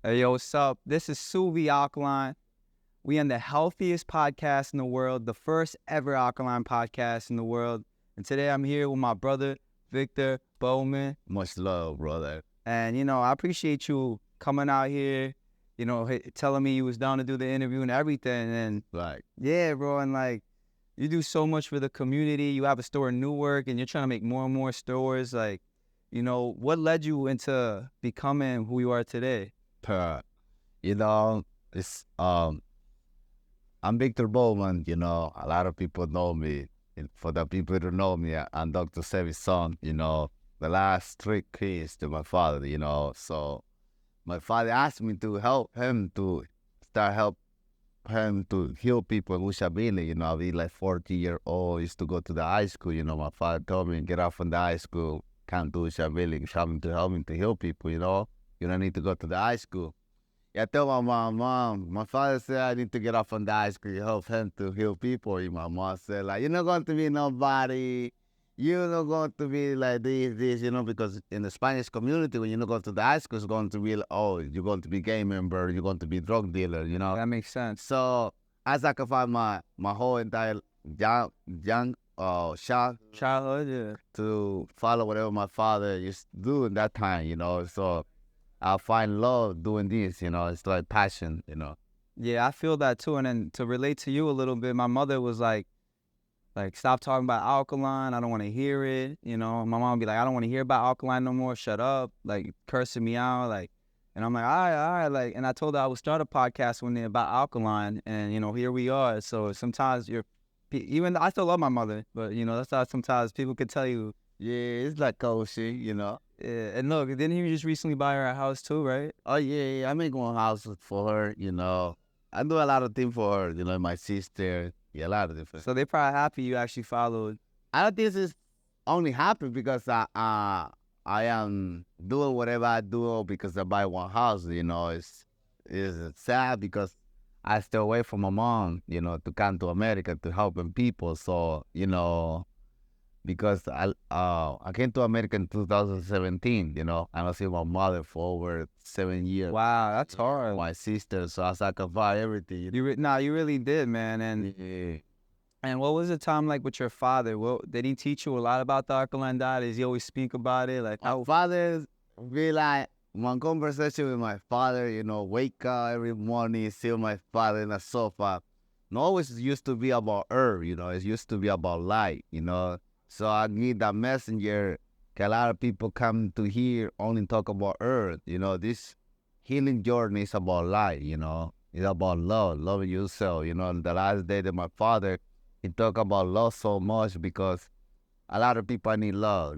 Hey, yo, what's up? This is Sebi Alkaline. We on the healthiest podcast in the world, the first ever Alkaline podcast in the world. And today I'm here with my brother, Victor Bowman. Much love, brother. And, I appreciate you coming out here, telling me you was down to do the interview and everything. And Like, yeah, bro, and like, you do so much for the community. You have a store in Newark and you're trying to make more and more stores. Like, what led you into becoming who you are today? per, you know, it's I'm Victor Bowman. A lot of people know me. And for the people who know me, I'm Dr. Sebi's son. The last three kids to my father. So my father asked me to help him to help him to heal people with disability. I be like 40-year-old, used to go to the high school. My father told me get out from the high school, can't do disability, help me to heal people. You don't need to go to the high school. I told my mom, my father said I need to get off from the high school to help him to heal people. And my mom said, like, you're not going to be nobody. You're not going to be like this, because in the Spanish community, when you not go to the high school, it's going to be, like, oh, you're going to be gay member, you're going to be drug dealer, That makes sense. So I sacrificed my whole entire young Childhood, yeah. to follow whatever my father used to do in that time, So I find love doing this, it's like passion. Yeah, I feel that too. And then to relate to you a little bit, my mother was like, stop talking about alkaline. I don't want to hear it. My mom would be like, I don't want to hear about alkaline no more. Shut up. Like, cursing me out. Like, and I'm like, all right. Like, and I told her I would start a podcast one day about alkaline. And, here we are. So sometimes even I still love my mother, but, that's how sometimes people could tell you. Yeah, it's like cozy. Yeah, and look, didn't he just recently buy her a house too, right? Oh, yeah, I make one house for her, I do a lot of things for her, my sister, yeah, a lot of different. So they're probably happy you actually followed. I don't think this is only happen because I am doing whatever I do because I buy one house, it's sad because I stay away from my mom, to come to America to helping people. So, because I came to America in 2017, I don't see my mother for over 7 years. Wow, that's hard. My sister, so I sacrificed everything. You really did, man. And Yeah. and what was the time like with your father? What did he teach you a lot about the alkaline diet? Does he always speak about it? Like, My father be like, one conversation with my father, wake up every morning, see my father in the sofa. No, always used to be about herb, it used to be about light, So I need that messenger. A lot of people come to here only talk about earth. This healing journey is about light. It's about love, loving yourself. The last day that my father, he talked about love so much because a lot of people need love.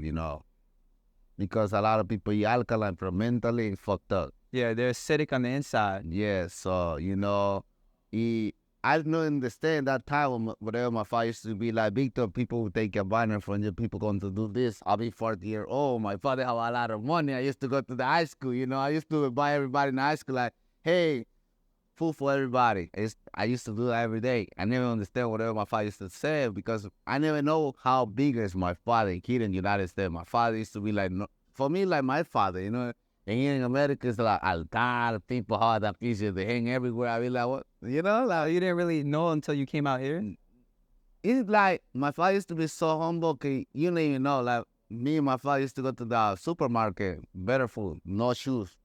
Because a lot of people eat alkaline from mentally fucked up. yeah, they're acidic on the inside. Yeah, so I don't understand that time when whatever my father used to be like, Victor, people will take advantage from you, people going to do this. I'll be 40 years old. My father have a lot of money. I used to go to the high school, I used to buy everybody in the high school like, hey, food for everybody. I used to do that every day. I never understand whatever my father used to say because I never know how big is my father here in the United States. My father used to be like, no, for me, like my father, and here in America, it's like Alkaline, people hard that pieces, they hang everywhere. I be like, what? Like, you didn't really know until you came out here. It's like my father used to be so humble, you don't even know. Like me and my father used to go to the supermarket, better food, no shoes.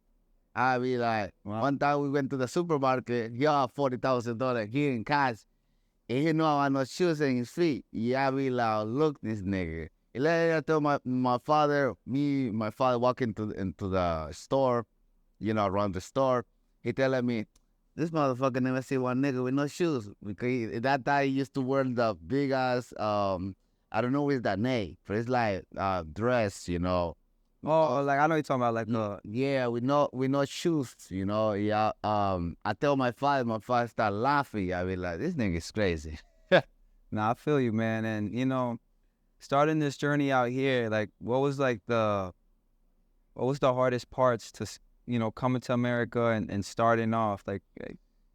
I be like, Wow. one time we went to the supermarket, he had $40,000 here in cash, and he know I had no shoes in his feet. Yeah, I be like, look, this nigga. And later I told my father walking into the store, around the store, he telling me, this motherfucker never see one nigga with no shoes. Because at that time he used to wear the big ass, I don't know what's that name, but it's like dress, Oh, like I know you're talking about like Yeah, with no shoes, Yeah. I tell my father start laughing. I be like, this nigga is crazy. Nah, I feel you, man. And starting this journey out here, like what was the hardest parts to coming to America and starting off? Like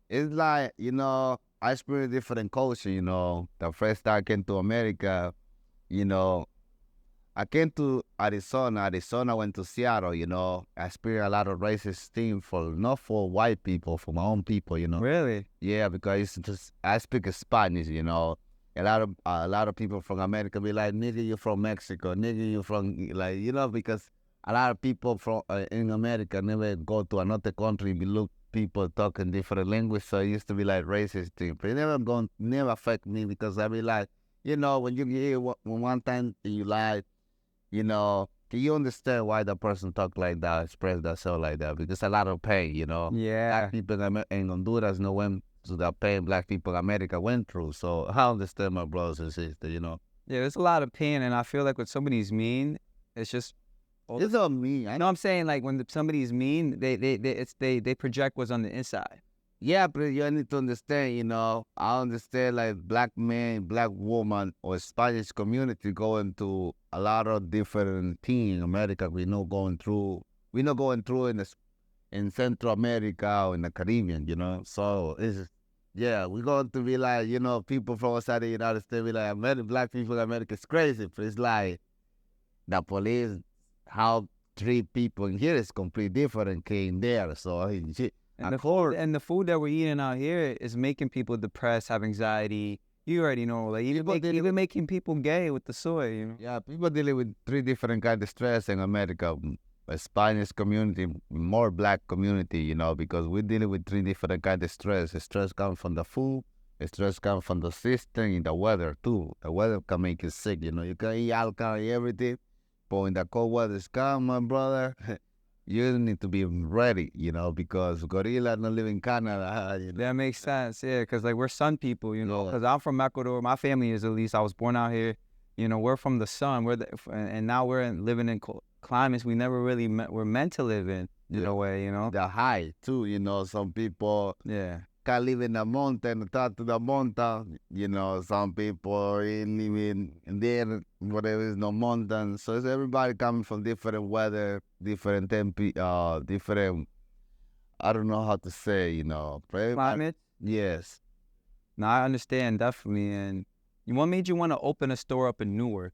It's like, I experienced different culture, The first time I came to America, you know, I came to Arizona. Arizona went to Seattle. I experienced a lot of racist things not for white people, for my own people. Really? Yeah, because I speak Spanish. A lot of people from America be like, "Nigga, you from Mexico? Nigga, you from like because a lot of people from in America never go to another country. We look people talking different language, so it used to be like racist thing. But it never affect me because I be like, when you hear one time you lie, can you understand why the person talk like that, express themselves like that? Because a lot of pain, Yeah. Black people in Honduras know when to the pain Black people in America went through. So I understand my brothers and sisters. Yeah, there's a lot of pain, and I feel like when somebody's mean, it's just It's not me. no, I'm saying like when somebody's mean, they project what's on the inside. Yeah, but you need to understand, I understand like Black man, Black woman, or Spanish community going through a lot of different things in America. We're not going through in Central America or in the Caribbean, So yeah, we're going to be like, people from outside the United States be like, Black people in America is crazy, but it's like the police, how treat people in here is completely different came there. So shit. And the food that we're eating out here is making people depressed, have anxiety. You already know, like even making people gay with the soy. Yeah, people dealing with three different kinds of stress in America. A Spanish community, more Black community, because we're dealing with three different kinds of stress. The stress comes from the food, the stress comes from the system, and the weather too. The weather can make you sick, You can eat alkaline, everything, but when the cold weather's come, my brother, you need to be ready, because gorilla don't live in Canada. That makes sense, yeah, because like we're sun people, because I'm from Ecuador. My family is, at least. I was born out here. We're from the sun. And now we're living in climates we never really were meant to live in a way, The high too, some people can live in the mountain, top to the mountain. Some people living there where there is no mountain. So it's everybody coming from different weather, different different. I don't know how to say, climate. Yes. No, I understand definitely. And what made you want to open a store up in Newark?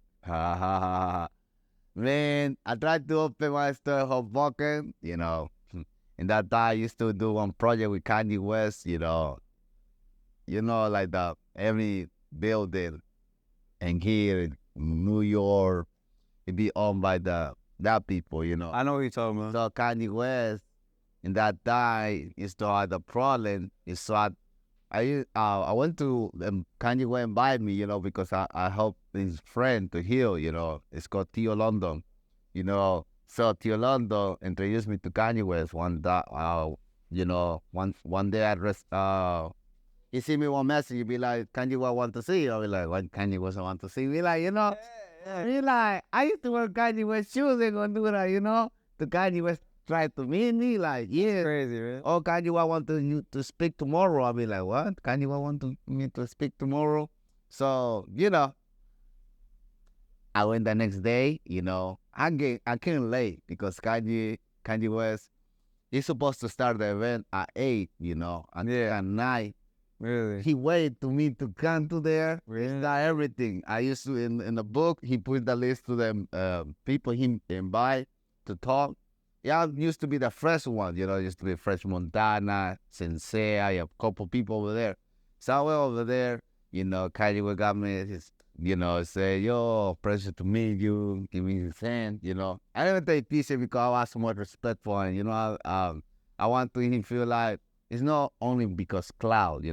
Man, I tried to open my store in Hoboken, And that time I used to do one project with Kanye West, like every building and here in New York, it be owned by that people, I know what you're talking about. So Kanye West, in that time, he started the problem. I went to Kanye West invite me, because I helped his friend to heal, It's called Tio London, So Tio London introduced me to Kanye West one day. One day he see me one message, he be like, Kanye West want to see you. I be like, what Kanye West want to see me? Like, He like, I used to wear Kanye West shoes in Honduras, The Kanye West tried to meet me, like, yeah. That's crazy, man. Oh, Kanye West want you to speak tomorrow. I be like, what? Kanye West want me to speak tomorrow? So, I went the next day, I came late because Kanye West, he's supposed to start the event at 8, and at 9. Really? He waited to me to come to there. Really? It's not everything. I used to, in the book, he put the list to them people he invite to talk. Yeah, I used to be the fresh one, used to be Fresh Montana, Sensei, I have a couple people over there. So I went over there, Kanye West got me his, say, yo, pleasure to meet you, give me his hand, I never take picture because I was somewhat respectful and, I want to him feel like it's not only because cloud,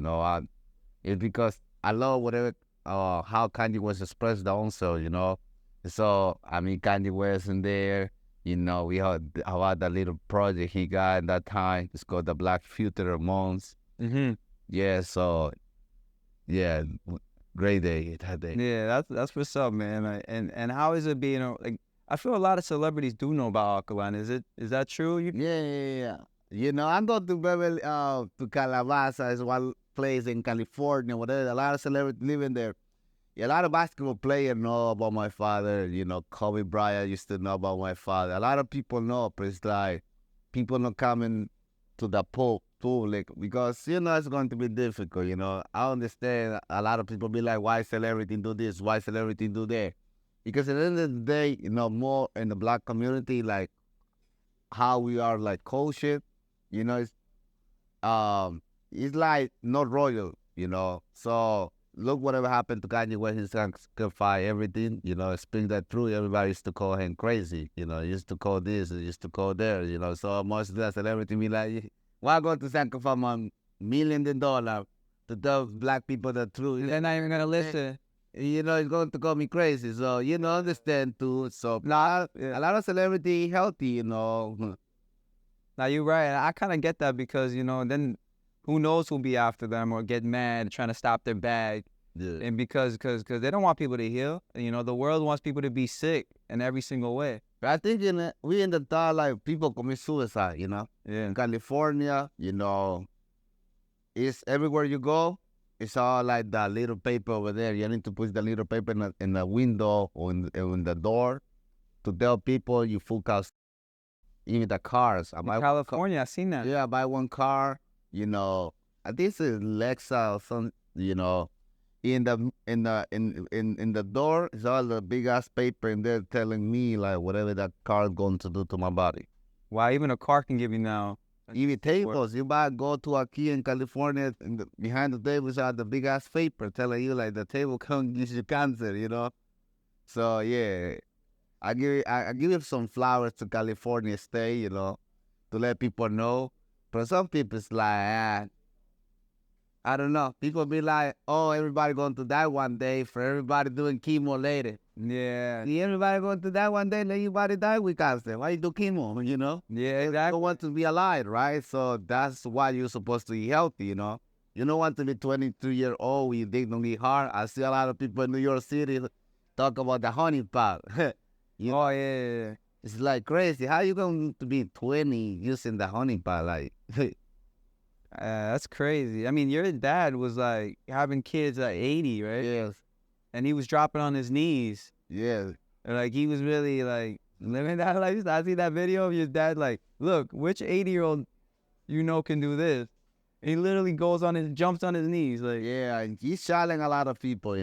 it's because I love whatever, how Kanye West expressed the own self, So, Kanye West in there, we had about that little project he got at that time. It's called the Black Future Months. Mm-hmm. Yeah, so, yeah, great day that day. Yeah, that's what's up, man. And how is it being like? I feel a lot of celebrities do know about Alkaline. Is that true? Yeah. I go to Beverly, to Calabasas, is one place in California, whatever. A lot of celebrities living there. Yeah, a lot of basketball players know about my father. Kobe Bryant used to know about my father. A lot of people know, but it's like people not coming to the public because, it's going to be difficult, I understand a lot of people be like, why celebrity do this? Why celebrity do that? Because at the end of the day, more in the black community, like how we are like culture, it's um it's like not royal, So look whatever happened to Kanye when he sacrificed everything, speak that through, everybody used to call him crazy, used to call this, used to call there, So most of the celebrity be like, why go to sacrifice my $1 million to tell black people the truth? They're not even gonna listen. It's going to call me crazy. So, understand too. So, a lot of celebrity healthy, Now you're right. I kind of get that because then who knows who'll be after them or get mad trying to stop their bag, Yeah. and because they don't want people to heal. The world wants people to be sick in every single way. But I think we in the thought like people commit suicide, Yeah. In California, it's everywhere you go. It's all like that little paper over there. You need to put the little paper in the window or in the door to tell people you full cost. Even the cars. In California, I seen that. Yeah, I buy one car. I think it's Lexa or some. In the door is all the big ass paper, and they're telling me like whatever that car is going to do to my body. Wow, even a car can give you now. Even tables, you might go to IKEA in California, and behind the tables are the big ass paper telling you like the table can give you cancer, So yeah, I give you some flowers to California stay, to let people know. But some people it's like, I don't know. People be like, oh, everybody going to die one day for everybody doing chemo later. Yeah. Everybody going to die one day, let everybody die with cancer. Why you do chemo, Yeah, You exactly. don't want to be alive, right? So that's why you're supposed to be healthy, You don't want to be 22-year-old with dignity hard. I see a lot of people in New York City talk about the honey pot. Oh, yeah. It's like crazy. How you going to be 20 using the honey pot? Like, That's crazy. I mean, your dad was like having kids at 80, right? yes, And he was dropping on his knees. yes. Like he was really like living that life. I see that video of your dad like, look, which 80-year-old can do this? And he literally jumps on his knees. Like, Yeah, and he's challenging a lot of people,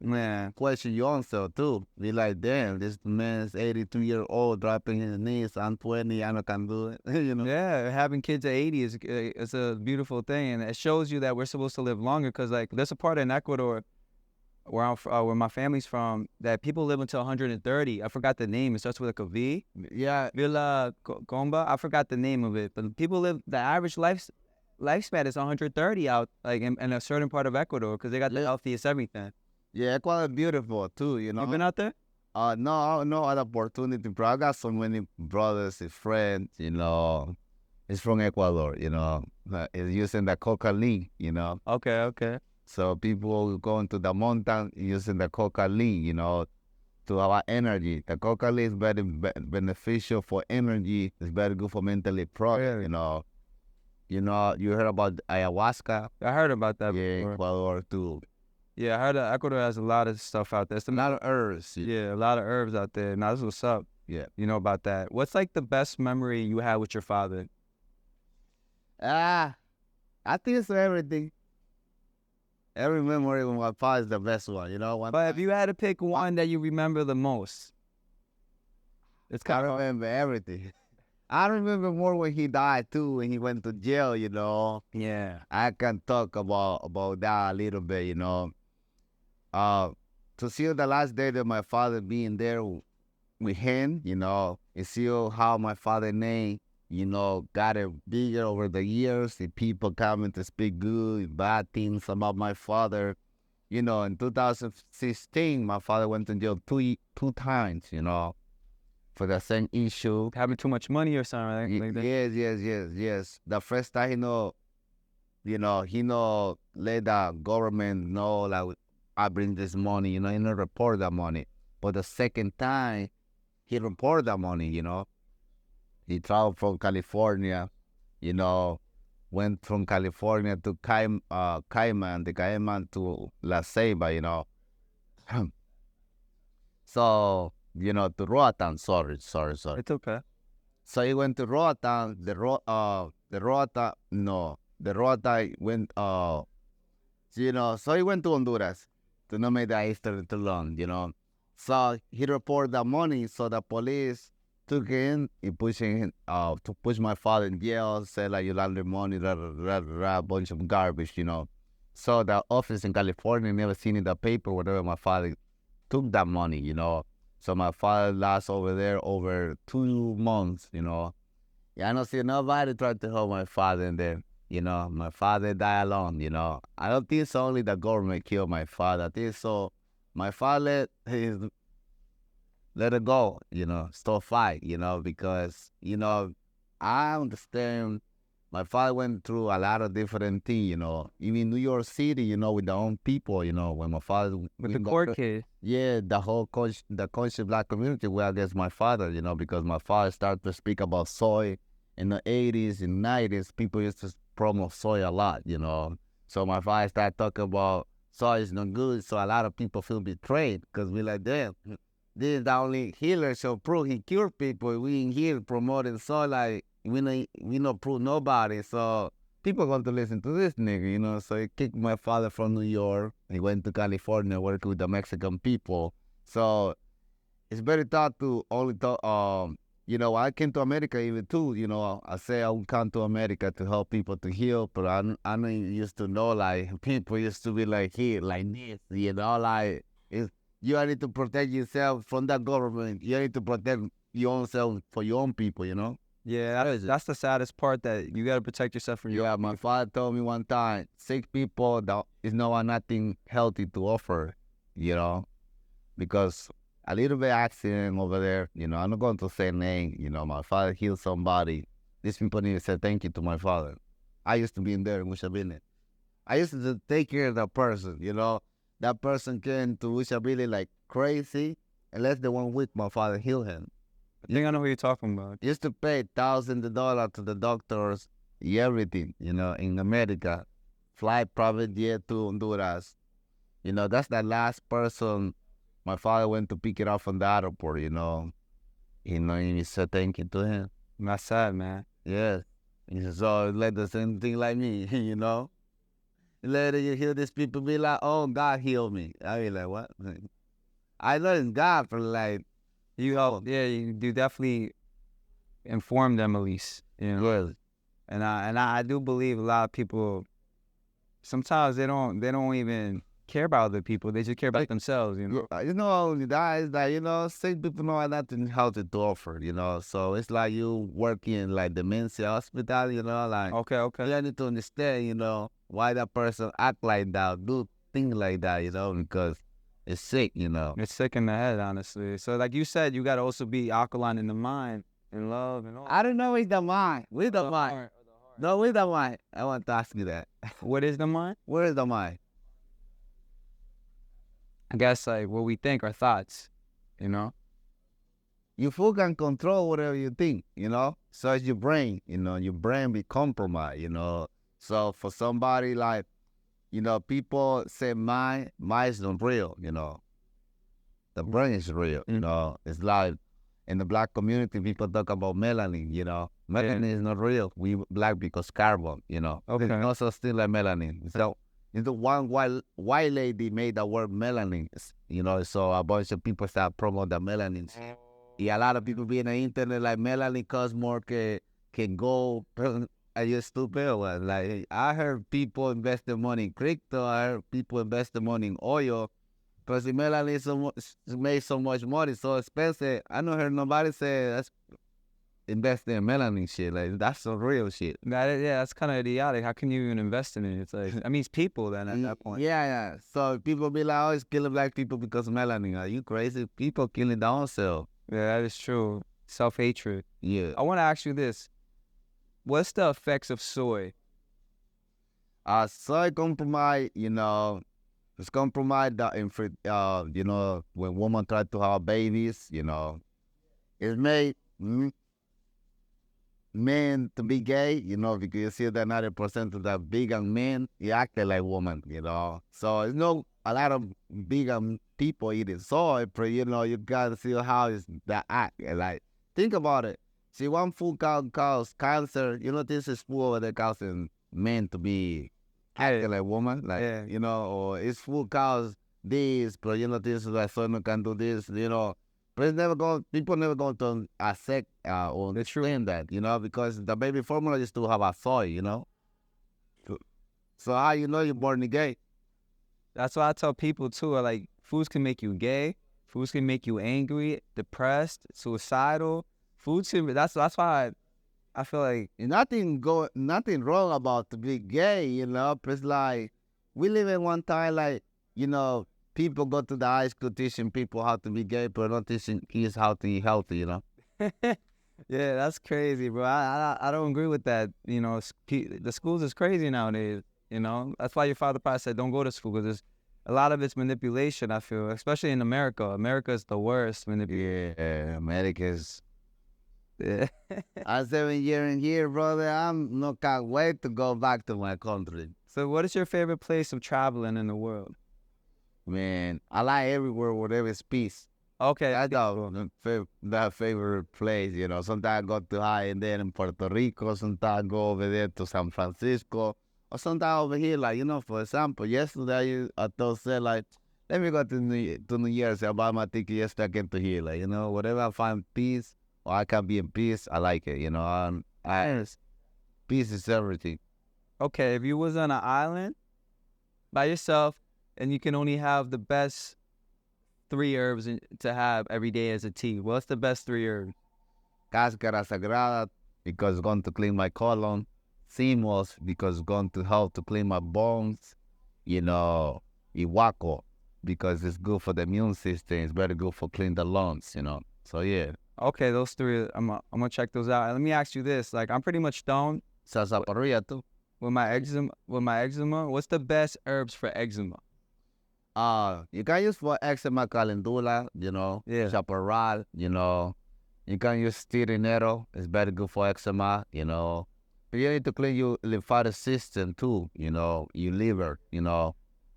man. Question yourself too. Be like, damn, this man's 82-year-old dropping his knees. I'm 20, I can do it. Yeah, having kids at 80 is a beautiful thing. And it shows you that we're supposed to live longer because, like, there's a part in Ecuador where my family's from that people live until 130. I forgot the name. It starts with like a V. Yeah, Villa Comba. I forgot the name of it. But people the average lifespan is 130 out, like, in a certain part of Ecuador because they got the healthiest everything. yeah, Ecuador is beautiful too, You been out there? No other opportunity, but I got so many brothers and friends, It's from Ecuador, It's using the Alkaline, Okay. So people go into the mountain using the Alkaline, to have energy. The Alkaline is very beneficial for energy. It's very good for mentally progress, You heard about ayahuasca? I heard about that Yeah, before. Ecuador too. Yeah, I heard that Ecuador has a lot of stuff out there. It's A lot of herbs. Yeah, a lot of herbs out there. Now, this is what's up. Yeah. You know about that. What's like the best memory you had with your father? I think it's everything. Every memory with my father is the best one, But if you had to pick one that you remember the most, it's I kind of remember everything. I remember more when he died too, when he went to jail, yeah. I can talk about that a little bit, To see the last day of my father being there with him, and see how my father's name, got it bigger over the years, the people coming to speak good, bad things about my father. In 2016, my father went to jail two times, for the same issue. Having too much money or something like that. Yes. The first time he let the government know like I bring this money, he not report that money. But the second time he reported that money, He traveled from California, went from California to Cayman, the Cayman to La Ceiba, So, to Roatan, sorry. It's okay. So he went to Roatan, the Roatan went, so he went to Honduras to not make the history too long, So he reported the money. So the police took him and pushed him to push my father in jail. Said like you laundered money, a bunch of garbage. So the office in California never seen in the paper whatever my father took that money. So my father lost over there over 2 months. Yeah, I don't see nobody tried to help my father in there. My father died alone. I don't think it's only the government killed my father. I think so. My father let it go. Still fight. Because I understand my father went through a lot of different things. Even New York City, with their own people. When my father With the court case. yeah, the conscious black community were against my father. Because my father started to speak about soy in the 80s and 90s. People used to promote soy a lot. So my father started talking about soy is not good. So a lot of people feel betrayed because we like, damn, this is the only healer show prove he cured people. We in here promoting soy like we not prove nobody. So people going to listen to this nigga. So he kicked my father from New York. He went to California working with the Mexican people. So it's very tough to only talk. I came to America even too. I say I would come to America to help people to heal, but I know used to know like people used to be like here, like this. Like you need to protect yourself from that government. You need to protect your own self for your own people. Yeah, that's the saddest part, that you got to protect yourself from your. Yeah, my father told me one time, sick people that is no nothing healthy to offer, because a little bit accident over there, I'm not going to say name, my father healed somebody. These people need to say thank you to my father. I used to be in there in Wishabili. I used to take care of that person, That person came to Wishabili like crazy, unless the one week my father healed him. I think I know who you're talking about. Used to pay thousands of dollars to the doctors, everything, in America. Fly private jet to Honduras. That's the last person my father went to pick it up from the airport. He said thank you to him. That's sad, man. Yes. He said, so let the same thing like me, Later you hear these people be like, oh, God healed me. I be like, what? I know it's God for like, You do definitely inform them at least. Really. And I do believe a lot of people, sometimes they don't even care about other people. They just care about themselves. Only that is that, sick people know nothing healthy to offer, So it's like you work in like dementia hospital, like Okay. you need to understand, why that person act like that, do things like that, because it's sick, It's sick in the head, honestly. So like you said, you got to also be alkaline in the mind and love and all. I don't know with the mind. With the mind. Heart. No, with the mind. I want to ask you that. What is the mind? Where is the mind? I guess like what we think, our thoughts, You full can control whatever you think, So it's your brain, your brain be compromised, So for somebody like, people say mind is not real, The brain is real, It's like in the black community, people talk about melanin, Melanin is not real. We black because carbon, Okay. There's also still like melanin. So the one white lady made the word melanin, so a bunch of people start promoting the melanin. Yeah, a lot of people be in the internet like melanin costs more can go. Are you stupid? Well, like I heard people invest their money in crypto. I heard people invest their money in oil. Because the melanin made so much money, so expensive. I don't heard nobody say that's investing in melanin shit. Like that's some real shit. That's kind of idiotic. How can you even invest in it? It's like, that means people then at that point. Yeah. So people be like, oh, it's killing black people because of melanin. Are you crazy? People killing their own self. Yeah, that is true. Self-hatred. Yeah. I want to ask you this. What's the effects of soy? Soy compromise, it's compromise that when women try to have babies, it's made men to be gay, because you see that 90% of the vegan men, he acted like woman, So it's no a lot of vegan people eating soy, but you gotta see how is the act. Like think about it. See, one food cause cancer, this is food that causing men to be acting like woman, like or it's food cause this, but this is like so you can do this, But it's never going. People never going to accept or explain that, because the baby formula is to have a soy. So how you're born gay? That's why I tell people too. Like foods can make you gay. Foods can make you angry, depressed, suicidal. Foods can. That's why I feel like Nothing wrong about to be gay, But it's like we live in one time, like people go to the high school teaching people how to be gay, but not teaching kids how to eat healthy. Yeah, that's crazy, bro. I don't agree with that. The schools is crazy nowadays. That's why your father probably said don't go to school because a lot of it's manipulation. I feel, especially in America. America is the worst manipulation. Yeah, America's. Yeah. I'm 7 years in here, brother. I'm not can't wait to go back to my country. So, what is your favorite place of traveling in the world? Man, I like everywhere where there is peace. Okay, That's that favorite place, Sometimes I go to high and then in Puerto Rico. Sometimes I go over there to San Francisco. Or sometimes over here, like, for example, yesterday I told said, like, let me go to New Jersey. I buy my ticket yesterday, I came to here. Like, whatever I find peace or I can be in peace, I like it, peace is everything. Okay, if you was on an island by yourself and you can only have the best 3 herbs to have every day as a tea, what's the best 3 herbs? Cáscara sagrada, because it's going to clean my colon. Cimos, because it's going to help to clean my bones. Ihuaco, because it's good for the immune system. It's very good for clean the lungs, So, yeah. Okay, those 3, I'm gonna check those out. And let me ask you this: like, I'm pretty much done Sarsaparilla, too. with my eczema. What's the best herbs for eczema? You can use for eczema calendula, Yeah. chaparral, You can use tirinero. It's very good for eczema, But you need to clean your lymphatic system too, your liver,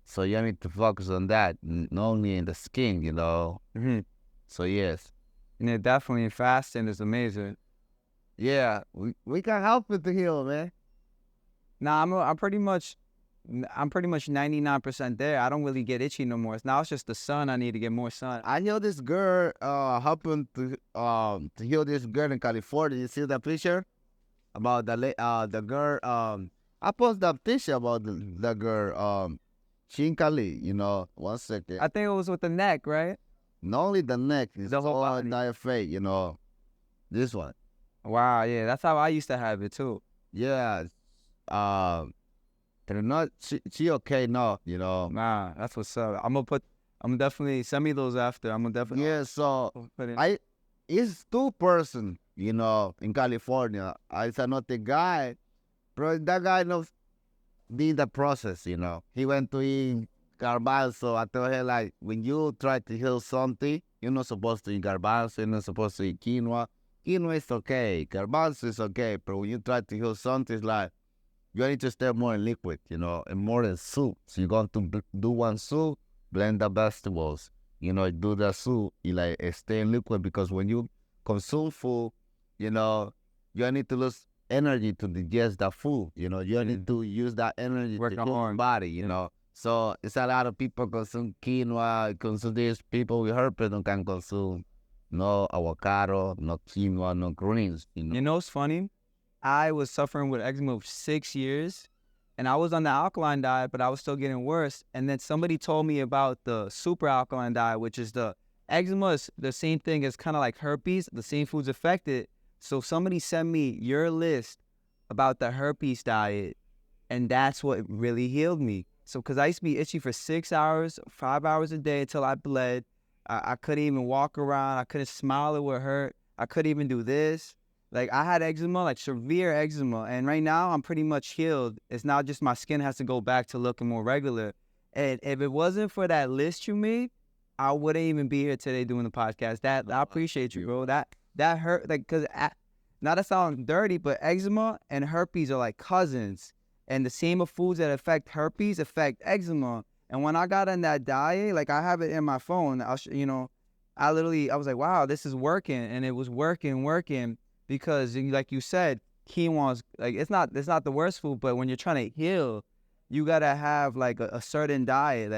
So you need to focus on that, not only in the skin, Mm-hmm. So yes. Yeah, definitely. Fasting is amazing. Yeah, we can help it to heal, man. Nah, I'm pretty much 99% there. I don't really get itchy no more. Now it's just the sun. I need to get more sun. I know this girl happened to heal this girl in California. You see that picture about the girl? I posted that picture about the girl she in Cali. 1 second. I think it was with the neck, right? Not only the neck, it's The whole body. entire face. This one. Wow, yeah, that's how I used to have it too. Yeah. They're not. She okay now. Nah, that's what's up. I'm definitely send me those after. I'm gonna definitely. Yeah. So put in. it's 2 person. In California. It's another guy, bro. That guy knows did the process. He went to eat garbanzo. I told her, like, when you try to heal something, you're not supposed to eat garbanzo. You're not supposed to eat quinoa. Quinoa is okay. Garbanzo is okay. But when you try to heal something, it's like you need to stay more in liquid, and more in soup. So you're going to do one soup, blend the vegetables, do the soup, you stay in liquid, because when you consume food, you need to lose energy to digest that food, you need to use that energy Work to on fuel more. your body, So it's a lot of people consume quinoa, consume this. People with herpes don't can consume no avocado, no quinoa, no greens, You know what's funny? I was suffering with eczema for 6 years, and I was on the alkaline diet, but I was still getting worse. And then somebody told me about the super alkaline diet, which is the eczema is the same thing as kind of like herpes. The same foods affect it. So somebody sent me your list about the herpes diet, and that's what really healed me. So because I used to be itchy for 6 hours, 5 hours a day until I bled. I couldn't even walk around. I couldn't smile. It would hurt. I couldn't even do this. Like, I had eczema, like severe eczema, and right now I'm pretty much healed. It's now just my skin has to go back to looking more regular. And if it wasn't for that list you made, I wouldn't even be here today doing the podcast. I appreciate you, bro. That hurt, like, because not to sound dirty, but eczema and herpes are like cousins. And the same foods that affect herpes affect eczema. And when I got on that diet, like, I have it in my phone. I was like, wow, this is working, and it was working. Because, like you said, quinoa is like it's not the worst food, but when you're trying to heal, you gotta have like a certain diet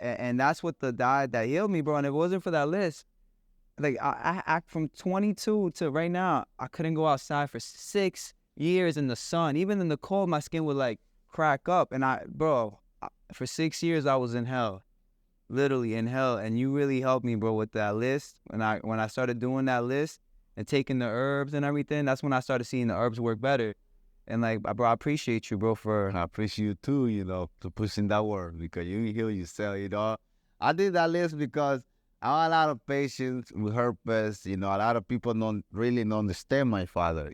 and that's what the diet that healed me, bro. And if it wasn't for that list, like I from 22 to right now, I couldn't go outside for 6 years in the sun. Even in the cold, my skin would like crack up. And for 6 years I was in hell, literally in hell. And you really helped me, bro, with that list. When I started doing that list and taking the herbs and everything, that's when I started seeing the herbs work better. And like, bro, I appreciate you, bro, for. I appreciate you too, to pushing that word because you heal yourself. I did that list because I have a lot of patients with herpes. A lot of people don't really understand my father.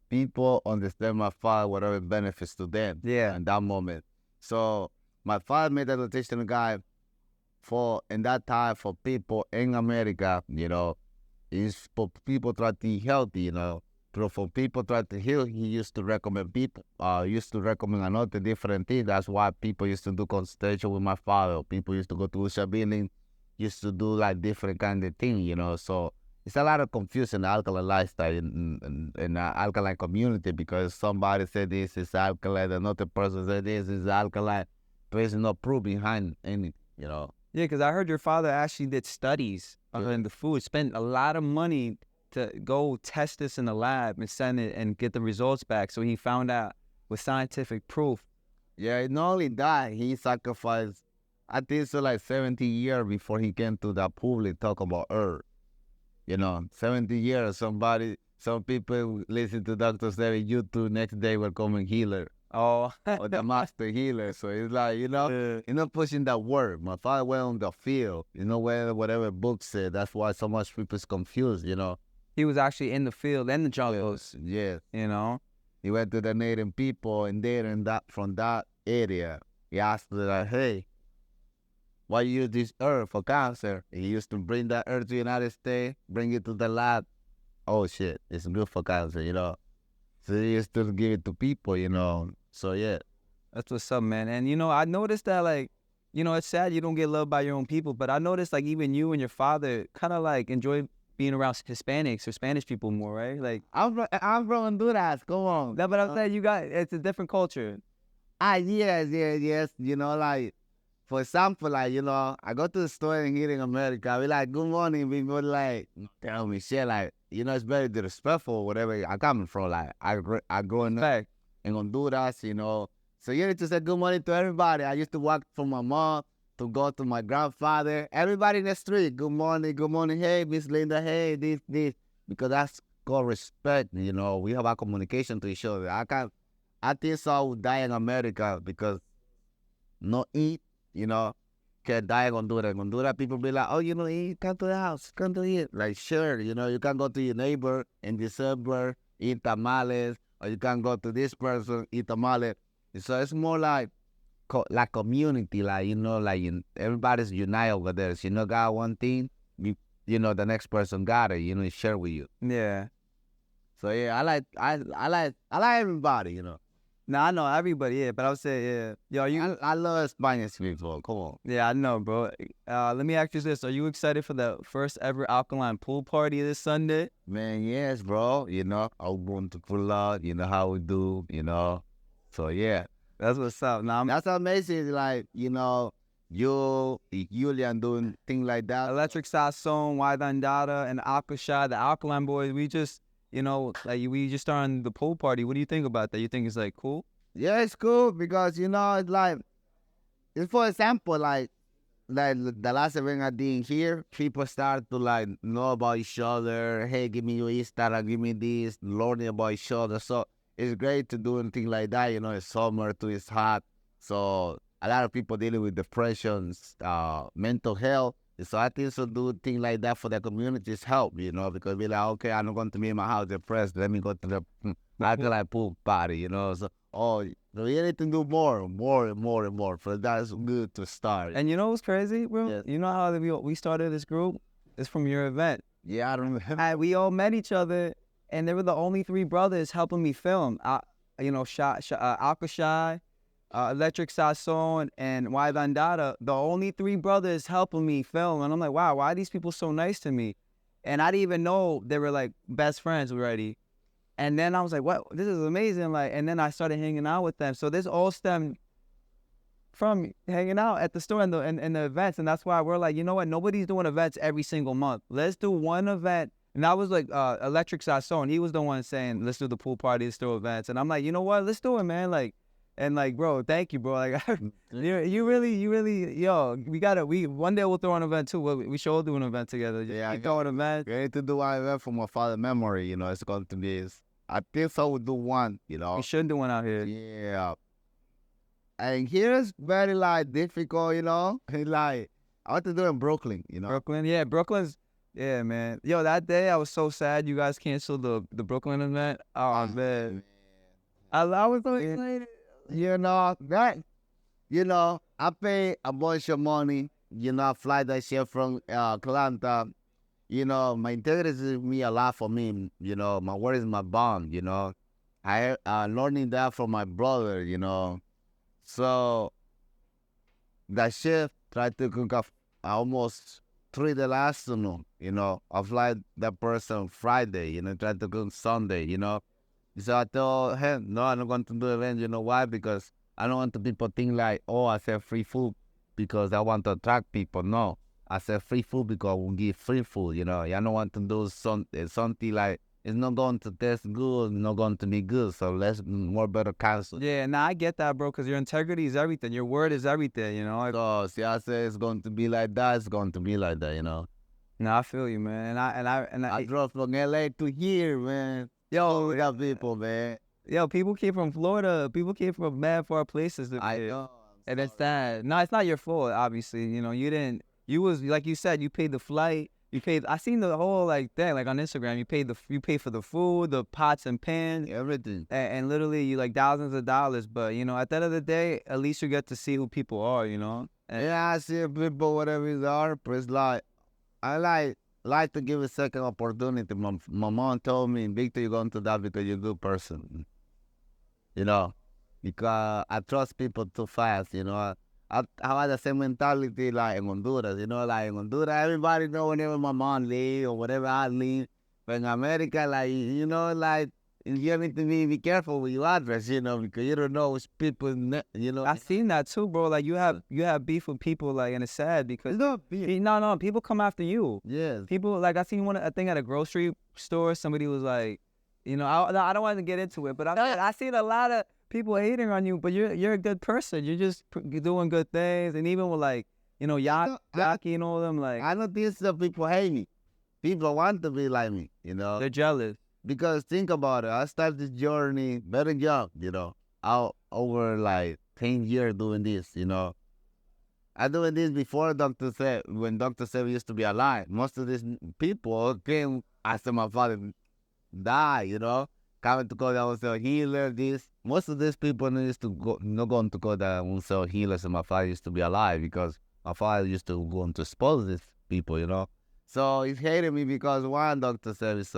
People understand my father, whatever benefits to them. Yeah. In that moment. So my father made a nutritional guide in that time for people in America. Is for people try to eat healthy. But for people try to heal, he used to recommend another different thing. That's why people used to do consultation with my father. People used to go to Usha building, used to do like different kind of thing, So it's a lot of confusion in the alkaline lifestyle in the alkaline community because somebody said this is alkaline, another person said this is alkaline. There's no proof behind any, Yeah, because I heard your father actually did studies on the food, spent a lot of money to go test this in the lab and send it and get the results back. So he found out with scientific proof. Yeah, not only that, he sacrificed, I think so like 70 years before he came to the public talk about herb. 70 years, some people listen to Dr. Sebi YouTube, next day will come and healer. Oh. Or the master healer. So it's like, you're not pushing that word. My father went on the field, whatever book said. That's why so much people's confused, He was actually in the field and the jungles. Yes. He went to the native people and there and that from that area. He asked them, like, hey, why you use this herb for cancer? He used to bring that herb to the United States, bring it to the lab. Oh shit, it's good for cancer, So he used to give it to people, So yeah. That's what's up, man. And I noticed that like, it's sad you don't get loved by your own people, but I noticed like even you and your father kind of like enjoy being around Hispanics or Spanish people more, right? Like I'm from Honduras. Go on. No, but I'm saying it's a different culture. Yes. Like for example, like I go to the store here in America. I be like, good morning. People like tell me shit like it's very disrespectful. Whatever I come from, like I grew in Honduras. So you need to say good morning to everybody. I used to walk from my mom to go to my grandfather. Everybody in the street, good morning. Hey, Miss Linda. Hey, this, because that's called respect. We have our communication to each other. I think so I would die in America because not eat, can't die in Honduras. In Honduras, people be like, oh, eat, come to the house, come to eat. Like, sure, you can go to your neighbor in December, eat tamales, or you can go to this person, eat tamales. So it's more like community, like everybody's united over there. So got one thing, the next person got it, share with you. Yeah. So yeah, I like everybody, No, I know everybody, yeah, but I would say, yeah. I love Spanish people. Come on. Yeah, I know, bro. Let me ask you this: are you excited for the first ever Alkaline pool party this Sunday? Man, yes, bro. I'm going to pull out. How we do. So yeah. That's what's up. That's amazing. Like, you, Julian doing things like that. Electric Sazon, Dada, and Alkashai, the Alkaline boys. We just, we just started the pool party. What do you think about that? You think it's like cool? Yeah, it's cool because it's like, it's for example, like the last event I did here, people start to like know about each other. Hey, give me your Instagram, give me this, learning about each other. So it's great to do anything like that. It's summer too, it's hot. So a lot of people dealing with depression, mental health. So I think so do things like that for the communities help, because we're like, okay, I'm not going to be in my house depressed. Let me go to the alkaline pool party, So we need to do more. So that's good to start. And you know what's crazy, bro? Yes. You know how we started this group? It's from your event. Yeah, I remember. And we all met each other, and they were the only three brothers helping me film. Alkashai, Electric Sazon, and Dada, the only three brothers helping me film. And I'm like, wow, why are these people so nice to me? And I didn't even know they were like best friends already. And then I was like, what? This is amazing. Like, and then I started hanging out with them. So this all stemmed from hanging out at the store and the events, and that's why we're like, you know what? Nobody's doing events every single month. Let's do one event. And I was like, Electric Sasso, and he was the one saying, let's do the pool party, let's do events. And I'm like, you know what? Let's do it, man. Like, and like, bro, thank you, bro. Like, you really, yo, we one day we'll throw an event too. We should all do an event together. Yeah, We throw an event. we need to do one event for my father memory. You know, it's going to be. I think so. We'll do one. You know. We should do one out here. Yeah. And here's very like difficult. You know, like I want to do it in Brooklyn. You know. Brooklyn, yeah, Brooklyn's, yeah, man. Yo, that day I was so sad you guys canceled the Brooklyn event. Oh man, I was so excited. You know that. You know, I pay a bunch of money. You know, I fly that shit from Atlanta. You know, my integrity is me a lot for me. You know, my word is my bond. You know, I learning that from my brother. You know, so that shit tried to cook up almost 3 the afternoon. You know, I fly that person Friday. You know, tried to cook Sunday. You know, so I told him, no, I'm not going to do event. You know why? Because I don't want the people think like, oh, I sell free food because I want to attract people. No, I sell free food because I will give free food. You know, I don't want to do something like it's not going to taste good, not going to be good. So let's more better cancel. Yeah, nah, I get that, bro, because your integrity is everything. Your word is everything, you know? Like, So see, I say it's going to be like that. It's going to be like that. You know. nah, I feel you, man. I drove from LA to here, man. Yo, we got people, man. Yo, people came from Florida. People came from mad far places. I know. And it's that. No, it's not your fault, obviously. You know, you didn't. You was like you said. You paid the flight. You paid. I seen the whole like thing, like on Instagram. You paid for the food, the pots and pans, Everything. and literally you like thousands of dollars. But you know, at the end of the day, at least you get to see who people are. You know. And, Yeah, I see people, whatever they are, but it's like, I like to give a second opportunity. My mom told me, Victor, you're going to die because you're a good person. You know, because I trust people too fast. You know, I have the same mentality like in Honduras. You know, like in Honduras, everybody know whenever my mom leave or whatever I leave. But in America, like, you know, like, you need to be careful with your address, you know, because you don't know which people, you know. I seen that too, bro. Like you have beef with people, like, and it's sad because It's not beef. no, people come after you. Yes. People like I seen a thing at a grocery store. Somebody was like, you know, I don't want to get into it, but I seen a lot of people hating on you. But you're a good person. You're just you're doing good things, and even with like, you know, Yaki and all them, like I know these people hate me. People want to be like me, you know. they're jealous. Because think about it, I started this journey very young, you know, out over like 10 years doing this, you know. I doing this before Dr. Seb, when Dr. Seb used to be alive. Most of these people came after my father died, you know, coming to call themselves healer, this. Most of these people used to go, not going to call themselves healers, and my father used to be alive because my father used to go on to expose these people, you know. So he hated me because one, Dr. Seb is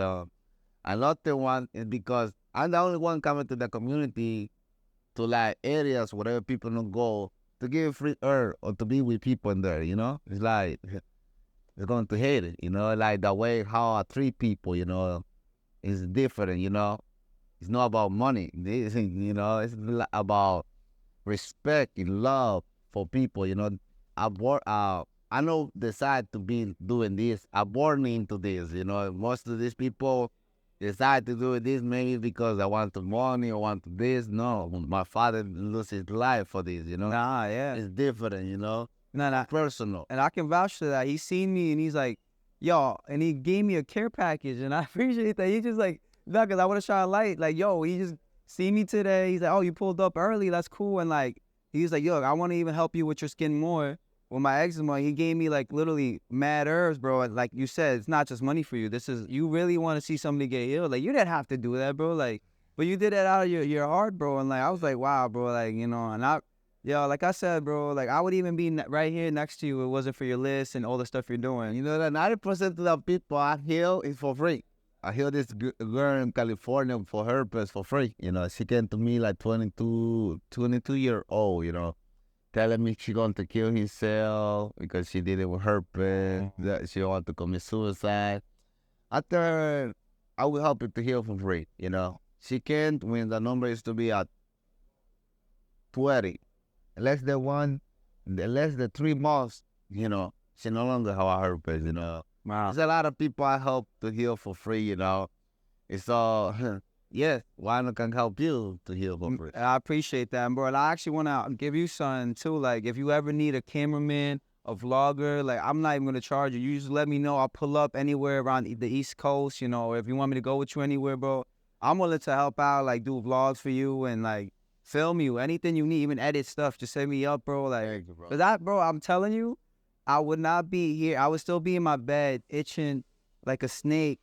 another one is because I'm the only one coming to the community to like areas wherever people don't go to give free air or to be with people in there, you know? It's like they're going to hate it, you know, like the way how I treat people, you know, is different, you know. It's not about money, you know, it's about respect and love for people, you know. I know decide to be doing this. I born into this, you know. Most of these people decide to do this maybe because I want the money or want this. No, my father lose his life for this, you know. Nah, yeah, It's different, you know. nah, Personal. and I can vouch for that. He seen me and he's like, yo, and he gave me a care package, and I appreciate that. He just like, no, cause I want to shine a light. Like, yo, he just see me today. He's like, oh, you pulled up early. That's cool. And like, he's like, yo, I want to even help you with your skin more. With my eczema, he gave me like literally mad herbs, bro. Like you said, it's not just money for you. This is, you really want to see somebody get healed. Like you didn't have to do that, bro. Like, but you did it out of your heart, bro. And like, I was like, wow, bro. Like, you know, and yo, like I said, bro, like I would even be right here next to you if it wasn't for your list and all the stuff you're doing. You know that 90% of the people I heal is for free. I heal this girl in California for herpes for free. You know, she came to me like 22-year old, you know, telling me she going to kill herself because she did it with herpes, that she want to commit suicide. I tell her, I will help you to heal for free, you know. She can't when the number is to be at 20. less than 3 months, she no longer have herpes. Wow. There's a lot of people I help to heal for free. It's all, yes, why not can help you to heal for free? I appreciate that, bro. And I actually want to give you something too. Like, if you ever need a cameraman, a vlogger, like, I'm not even gonna charge you. You just let me know. I'll pull up anywhere around the East Coast. Or if you want me to go with you anywhere, bro, I'm willing to help out. Like, do vlogs for you and like film you. Anything you need, even edit stuff. Just hit me up, bro. Like, Thank you, bro. bro, I'm telling you, I would not be here. I would still be in my bed itching like a snake.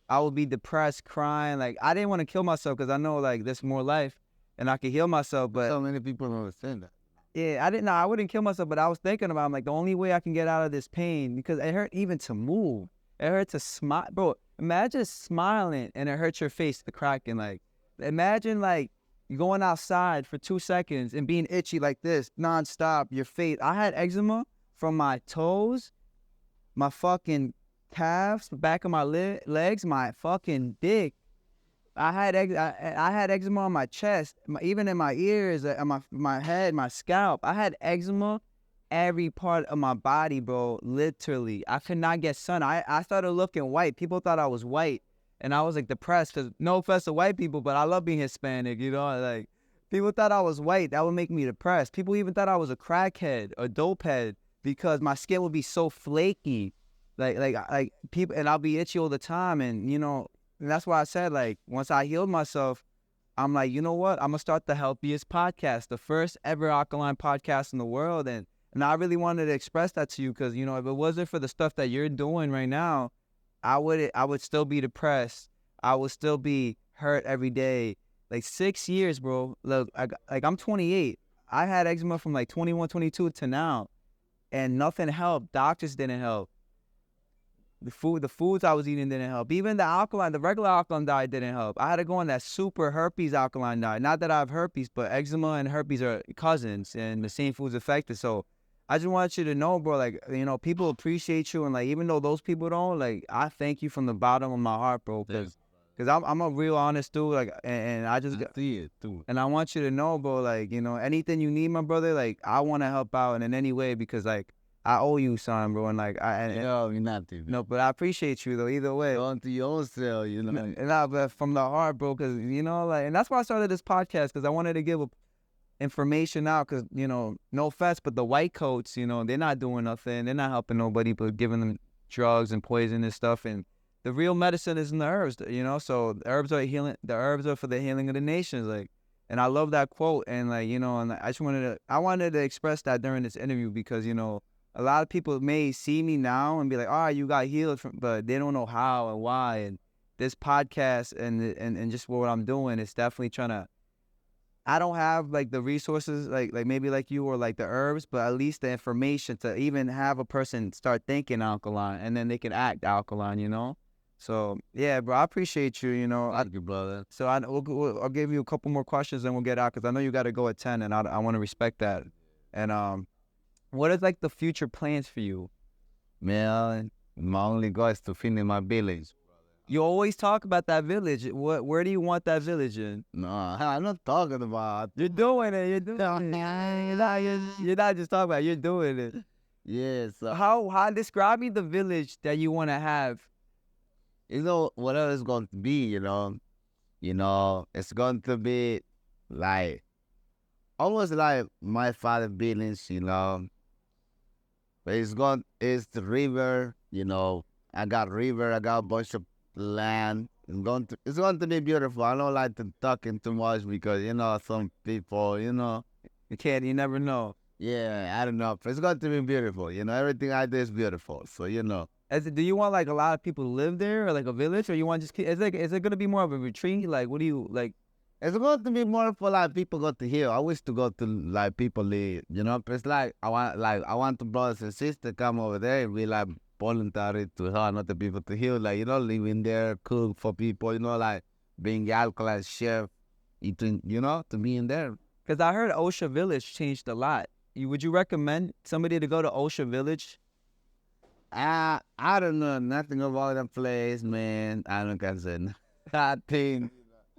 I would be depressed, crying. Like, I didn't want to kill myself because I know like there's more life and I could heal myself. But So many people don't understand that. yeah, I didn't know I wouldn't kill myself, but I was thinking about, I'm like, the only way I can get out of this pain, because it hurt even to move. It hurt to smile. Bro, imagine smiling and it hurts your face, the cracking. Like, imagine like you going outside for 2 seconds and being itchy like this nonstop, your face. I had eczema from my toes, my fucking calves, the back of my legs, my fucking dick. I had eczema on my chest, even in my ears, on my head, my scalp. I had eczema every part of my body, bro. Literally, I could not get sun. I started looking white. People thought I was white, and I was like depressed. Cause no offense to white people, but I love being Hispanic. Like people thought I was white. That would make me depressed. People even thought I was a crackhead, a dope head, because my skin would be so flaky, like people, and I'll be itchy all the time, and that's why I said, like, once I healed myself, I'm like, you know what? I'm gonna start the Healthiest podcast, the first ever alkaline podcast in the world, and I really wanted to express that to you, because if it wasn't for the stuff that you're doing right now, I would still be depressed. I would still be hurt every day. Like 6 years, bro. Look, I'm 28. I had eczema from like 21, 22 to now, and nothing helped. Doctors didn't help. The foods I was eating didn't help. Even the regular alkaline diet didn't help. I had to go on that super herpes alkaline diet. Not that I have herpes, but eczema and herpes are cousins, and the same food's affected. So I just want you to know, bro, like, people appreciate you, and like, even though those people don't, like, I thank you from the bottom of my heart, bro, because I'm a real honest dude, like, and I just see it too. and I want you to know, bro, like, anything you need, my brother, like, I want to help out in any way, because like, I owe you something, bro, and like, You're nothing. no, but I appreciate you though. Either way, Go to your own self, and but from the heart, bro, because like, and that's why I started this podcast, because I wanted to give information out, because no offense, but the white coats, they're not doing nothing, they're not helping nobody, but giving them drugs and poison and stuff, and the real medicine is in the herbs, So the herbs are healing. The herbs are for the healing of the nations, like. And I love that quote, and like, and I wanted to express that during this interview, because a lot of people may see me now and be like, "Oh, you got healed from," but they don't know how and why. And this podcast and just what I'm doing is definitely trying to. I don't have like the resources, like maybe like you, or like the herbs, but at least the information to even have a person start thinking alkaline, and then they can act alkaline. So yeah, bro, I appreciate you. Thank you, brother. So I'll give you a couple more questions and we'll get out, because I know you got to go at 10, and I want to respect that. And what is like the future plans for you? Man, my only goal is to finish my village. You always talk about that village. Where do you want that village in? No, I'm not talking about. You're doing it. You're doing it. You're not just talking about it. You're doing it. Yes. How describe me the village that you want to have? Whatever it's going to be, it's going to be like almost like my father village, but it's the river, I got river, I got a bunch of land. It's going to be beautiful. I don't like to talking too much, because some people, You never know. yeah, I don't know. But it's going to be beautiful. Everything I do is beautiful. So Do you want like a lot of people to live there, or like a village, or you want just is it gonna be more of a retreat? Like, what do you like? it's going to be more for like people go to here. I wish to go to like people live, but it's like I want the brothers and sisters come over there and be like voluntary to help other people to heal, like living there, cook for people, like being alkaline chef, eating, to be in there. Because I heard Osha Village changed a lot. Would you recommend somebody to go to Osha Village? I don't know nothing about that place, man. I don't can say nothing.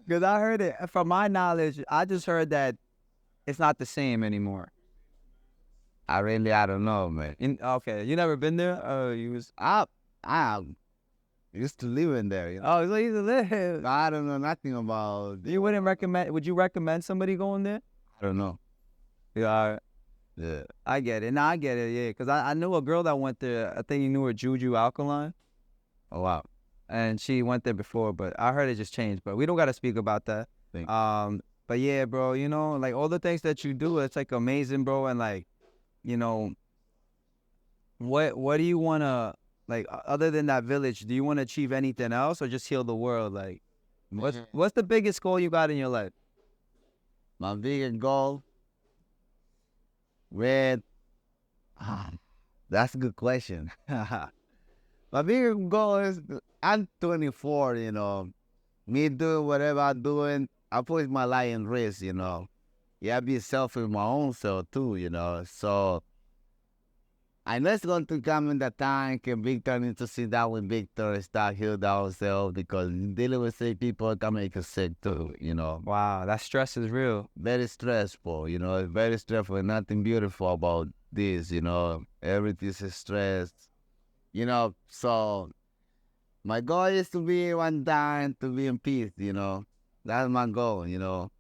Because I heard it, from my knowledge, I just heard that it's not the same anymore. I don't know, man. Okay, you never been there? Oh, you was. I used to live in there, you know. Oh, so you used to live. I don't know nothing about. You wouldn't recommend? Would you recommend somebody going there? I don't know. Yeah, Yeah. I get it. Nah, I get it. Yeah, because I knew a girl that went there. I think you knew her, Juju Alkaline, Oh wow. and she went there before, but I heard it just changed. But we don't got to speak about that. Thank But yeah, bro, you know, like all the things that you do, it's like amazing, bro. And like, you know, what do you wanna like other than that village? Do you want to achieve anything else or just heal the world? Like, what's the biggest goal you got in your life? My biggest goal, red. Ah, that's a good question. My biggest goal is I'm 24. You know, me doing whatever I'm doing, I put my life in risk. You know, yeah, be selfish with my own self too. You know, so. I know it's going to come in the time que Victor needs to sit down with Victor and start heal ourselves because dealing with sick people can make us sick too, you know. Wow, that stress is real. Very stressful, you know. It's very stressful and nothing beautiful about this, you know. Everything is stress, you know. So my goal is to be one time to be in peace, you know. That's my goal, you know.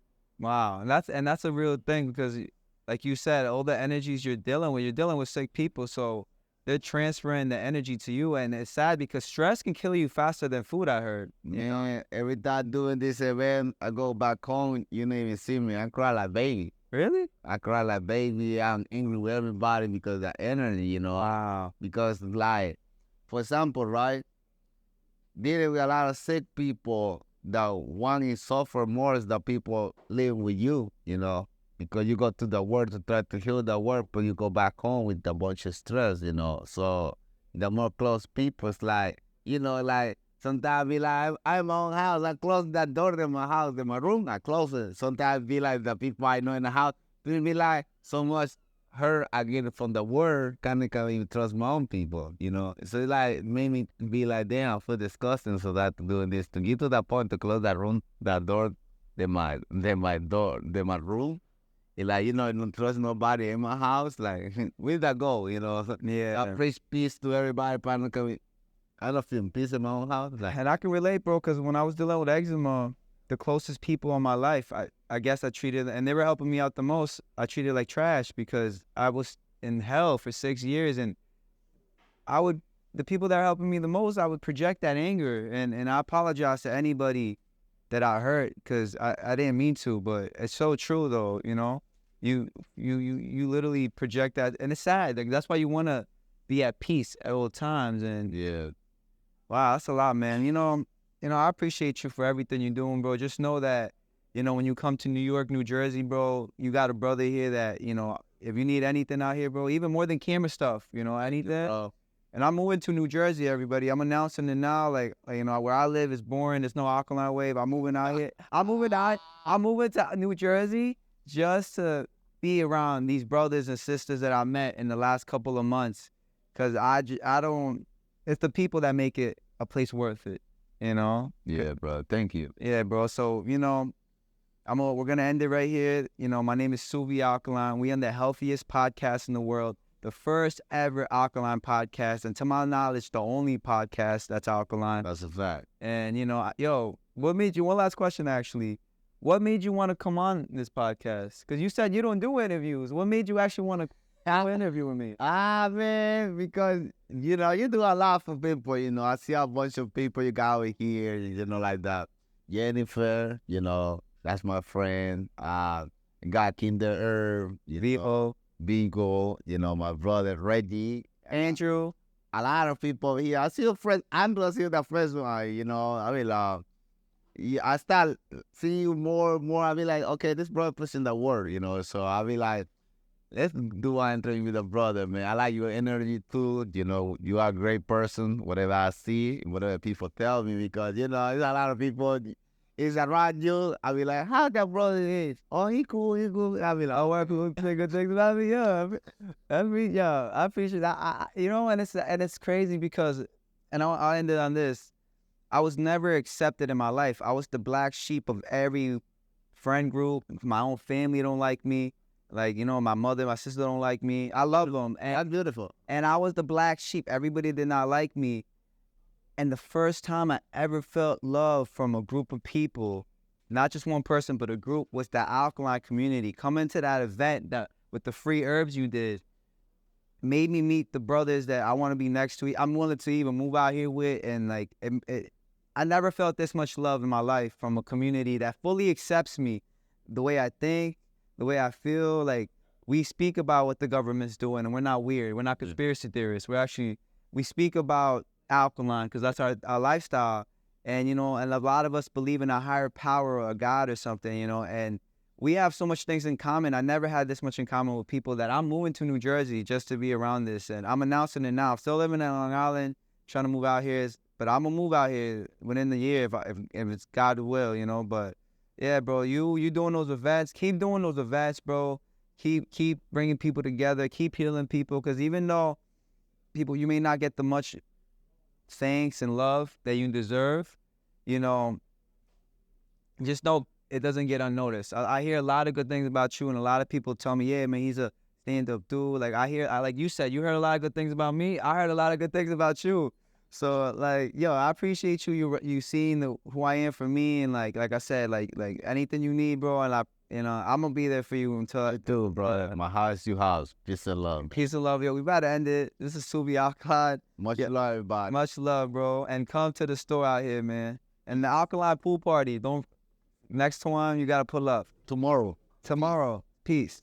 Wow, and that's a real thing because, like you said, all the energies you're dealing with sick people, so they're transferring the energy to you, and it's sad because stress can kill you faster than food. I heard. Yeah, every time doing this event, I go back home, you don't even see me. I cry like baby. Really? I cry like baby. I'm angry with everybody because of the energy, you know. Wow. Because like, for example, right, dealing with a lot of sick people, the one you suffer more is the people living with you, you know. Because you go to the world to try to heal the world, but you go back home with a bunch of stress, you know. So the more close people, it's like, you know, like sometimes be like, I'm in my own house, I close that door to my house, in my room, I close it. Sometimes be like the people I know in the house, will be like so much hurt I get from the world, can't even trust my own people, you know. So it like made me be like, damn, I feel disgusting so that doing this to get to that point to close that room, that door, my room. It's like, you know, I don't trust nobody in my house. Like, where that go, you know? Yeah. I preach peace to everybody. I don't feel peace in my own house. Like, And I can relate, bro, because when I was dealing with eczema, the closest people in my life, I guess I treated, and they were helping me out the most, I treated like trash because I was in hell for 6 years, and the people that are helping me the most, I would project that anger, and I apologize to anybody that I hurt because I didn't mean to, but it's so true though, you know? You literally project that, and it's sad. Like, that's why you want to be at peace at all times, and yeah. wow, that's a lot, man. I appreciate you for everything you're doing, bro. Just know that, when you come to New York, New Jersey, bro, you got a brother here that, if you need anything out here, bro, even more than camera stuff, anything. And I'm moving to New Jersey, everybody. I'm announcing it now. Like, where I live is boring. There's no Alkaline wave. I'm moving out here. I'm moving to New Jersey just to be around these brothers and sisters that I met in the last couple of months. Because I don't, it's the people that make it a place worth it, Yeah, bro. Thank you. Yeah, bro. So, we're going to end it right here. My name is Sebi Alkaline. We are the healthiest podcast in the world. The first ever Alkaline podcast. And to my knowledge, the only podcast that's Alkaline. That's a fact. And, what made you, one last question, actually. What made you want to come on this podcast? Because you said you don't do interviews. What made you actually want to do an interview with me? Man, because, you do a lot for people, I see a bunch of people you got over here, like that. Jennifer, that's my friend. Got Kinder Herb, Vigo, my brother Reggie. Andrew. A lot of people here. I see a friend, Andrew, I see the first one, I mean, I start seeing you more and more. I be like, okay, this brother pushing the word, so I be like, let's do an interview with a brother, man. I like your energy too. You are a great person, whatever I see, whatever people tell me, because, there's a lot of people is around you. I be like, how that brother is? Oh, he cool. I be like, oh, well, people say good things about me. Yeah, I appreciate that. And it's crazy because, and I'll end it on this. I was never accepted in my life. I was the black sheep of every friend group. My own family don't like me. Like, you know, my mother, my sister don't like me. I love them. That's beautiful. And I was the black sheep. Everybody did not like me. And the first time I ever felt love from a group of people, not just one person, but a group, was the Alkaline community. Coming to that event that with the free herbs you did made me meet the brothers that I want to be next to. I'm willing to even move out here with. And like, I never felt this much love in my life from a community that fully accepts me, the way I think, the way I feel. Like, we speak about what the government's doing, and we're not weird. We're not conspiracy theorists. We speak about Alkaline because that's our lifestyle. And, you know, and a lot of us believe in a higher power or a God or something, you know, and we have so much things in common. I never had this much in common with people that I'm moving to New Jersey just to be around this. And I'm announcing it now. I'm still living in Long Island, trying to move out here. But I'm going to move out here within the year if it's God's will, you know. But, yeah, bro, you doing those events. Keep doing those events, bro. Keep bringing people together. Keep healing people. Because even though people, you may not get the much thanks and love that you deserve, you know, just know it doesn't get unnoticed. I hear a lot of good things about you, and a lot of people tell me, yeah, man, he's a stand-up dude. Like, like you said, you heard a lot of good things about me. I heard a lot of good things about you. So, like, yo, I appreciate you seeing who I am for me, and like I said, like anything you need, bro, and I'm gonna be there for you until Dude, bro, my house, your house. Peace and love. Peace and love, yo. We about to end it. This is Sebi Alkaline. Much love, everybody. Much love, bro, and come to the store out here, man. And the Alkaline pool party. Next one, you gotta pull up Tomorrow. tomorrow. Peace.